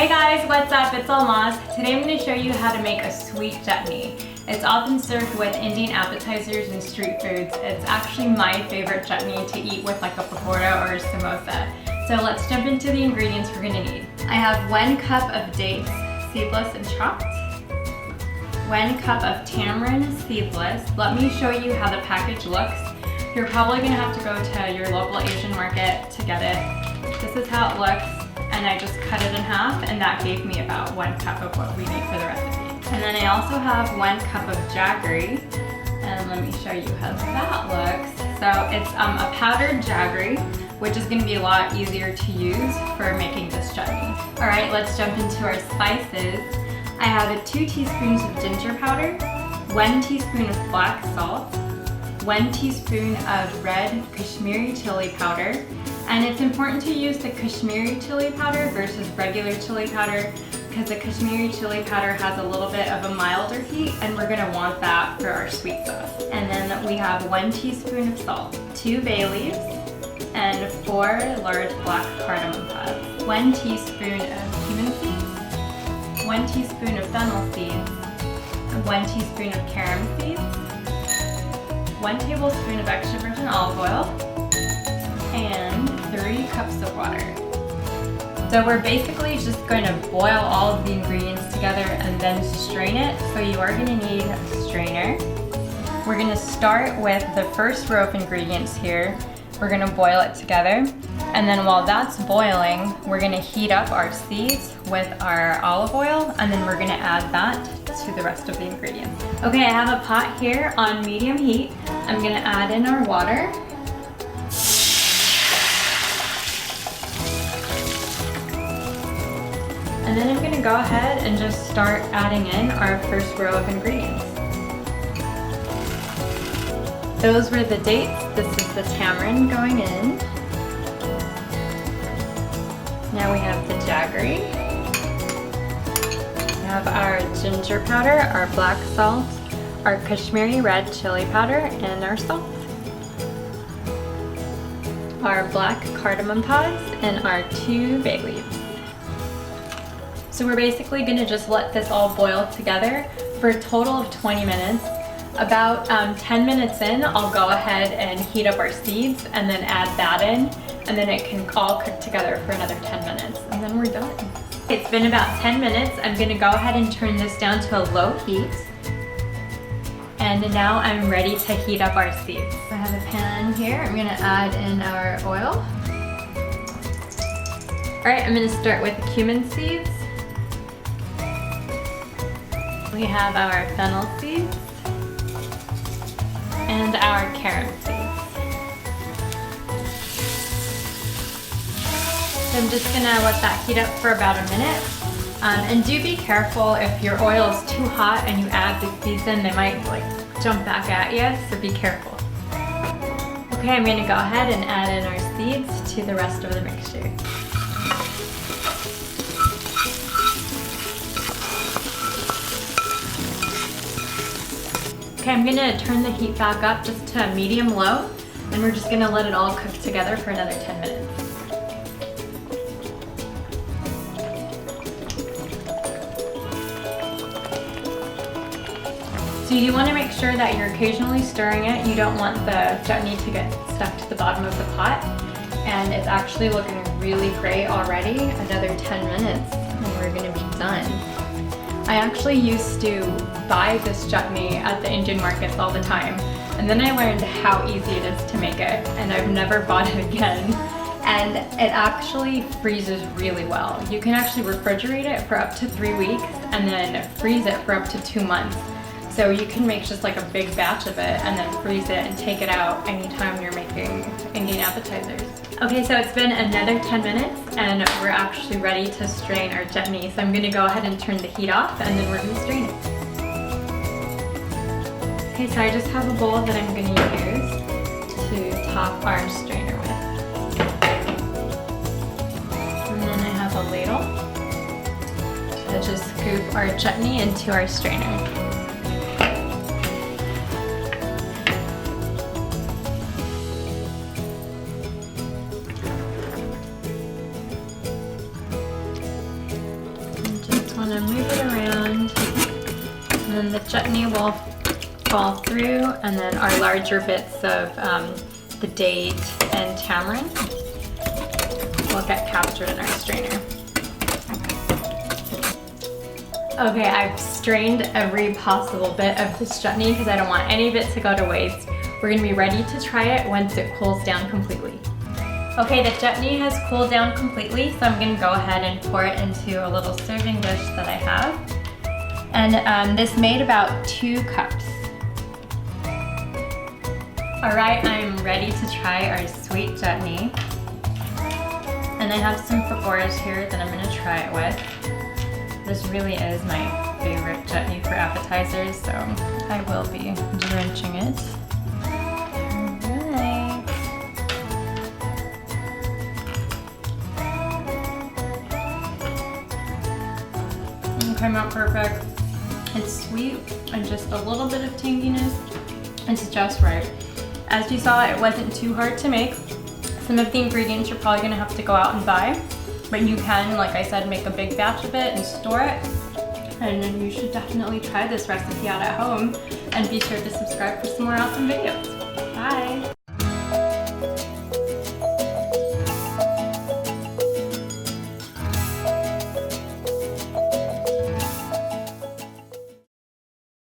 Hey guys, what's up? It's ALMAS. Today I'm going to show you how to make a sweet chutney. It's often served with Indian appetizers and street foods. It's actually my favorite chutney to eat with like a pakoda or a samosa. So let's jump into the ingredients we're going to need. I have 1 cup of dates, seedless and chopped. 1 cup of tamarind, seedless. Let me show you how the package looks. You're probably going to have to go to your local Asian market to get it. This is how it looks. And I just cut it in half, and that gave me about 1 cup of what we need for the recipe. And then I also have 1 cup of jaggery, and let me show you how that looks. So it's a powdered jaggery, which is going to be a lot easier to use for making this chutney. All right, let's jump into our spices. I have 2 teaspoons of ginger powder, 1 teaspoon of black salt, 1 teaspoon of red Kashmiri chili powder. And it's important to use the Kashmiri chili powder versus regular chili powder because the Kashmiri chili powder has a little bit of a milder heat, and we're going to want that for our sweet sauce. And then we have 1 teaspoon of salt, 2 bay leaves, and 4 large black cardamom pods, 1 teaspoon of cumin seeds, 1 teaspoon of fennel seeds, 1 teaspoon of caram seeds, 1 tablespoon of extra virgin olive oil, and 3 cups of water. So we're basically just going to boil all of the ingredients together and then strain it. So you are going to need a strainer. We're going to start with the first row of ingredients here. We're going to boil it together. And then while that's boiling, we're going to heat up our seeds with our olive oil, and then we're going to add that to the rest of the ingredients. Okay, I have a pot here on medium heat. I'm going to add in our water. And then I'm going to go ahead and just start adding in our first row of ingredients. Those were the dates. This is the tamarind going in. Now we have the jaggery. We have our ginger powder, our black salt, our Kashmiri red chili powder, and our salt. Our black cardamom pods, and our 2 bay leaves. So we're basically going to just let this all boil together for a total of 20 minutes. About 10 minutes in, I'll go ahead and heat up our seeds and then add that in, and then it can all cook together for another 10 minutes, and then we're done. It's been about 10 minutes. I'm going to go ahead and turn this down to a low heat. And now I'm ready to heat up our seeds. I have a pan here. I'm going to add in our oil. All right, I'm going to start with the cumin seeds. We have our fennel seeds and our caram seeds. So I'm just gonna let that heat up for about a minute. And do be careful if your oil is too hot and you add the seeds in, they might like jump back at you, so be careful. Okay, I'm gonna go ahead and add in our seeds to the rest of the mixture. Okay, I'm gonna turn the heat back up just to medium-low, and we're just gonna let it all cook together for another 10 minutes. So you wanna make sure that you're occasionally stirring it. You don't want the chutney to get stuck to the bottom of the pot. And it's actually looking really great already. Another 10 minutes, and we're gonna be done. I actually used to buy this chutney at the Indian markets all the time, and then I learned how easy it is to make it, and I've never bought it again. And it actually freezes really well. You can actually refrigerate it for up to 3 weeks and then freeze it for up to 2 months. So you can make just like a big batch of it and then freeze it and take it out anytime you're making Indian appetizers. Okay, so it's been another 10 minutes and we're actually ready to strain our chutney. So I'm gonna go ahead and turn the heat off, and then we're gonna strain it. Okay, so I just have a bowl that I'm gonna use to top our strainer with. And then I have a ladle to just scoop our chutney into our strainer. And then the chutney will fall through, and then our larger bits of the date and tamarind will get captured in our strainer. Okay, I've strained every possible bit of this chutney because I don't want any of it to go to waste. We're gonna be ready to try it once it cools down completely. Okay, the chutney has cooled down completely, so I'm gonna go ahead and pour it into a little serving dish that I have. And this made about 2 cups. All right, I'm ready to try our sweet chutney. And I have some pakoras here that I'm gonna try it with. This really is my favorite chutney for appetizers, so I will be drenching it. Alright. It came out perfect. It's sweet and just a little bit of tanginess. It's just right. As you saw, it wasn't too hard to make. Some of the ingredients you're probably gonna have to go out and buy, but you can, like I said, make a big batch of it and store it. And then you should definitely try this recipe out at home, and be sure to subscribe for some more awesome videos.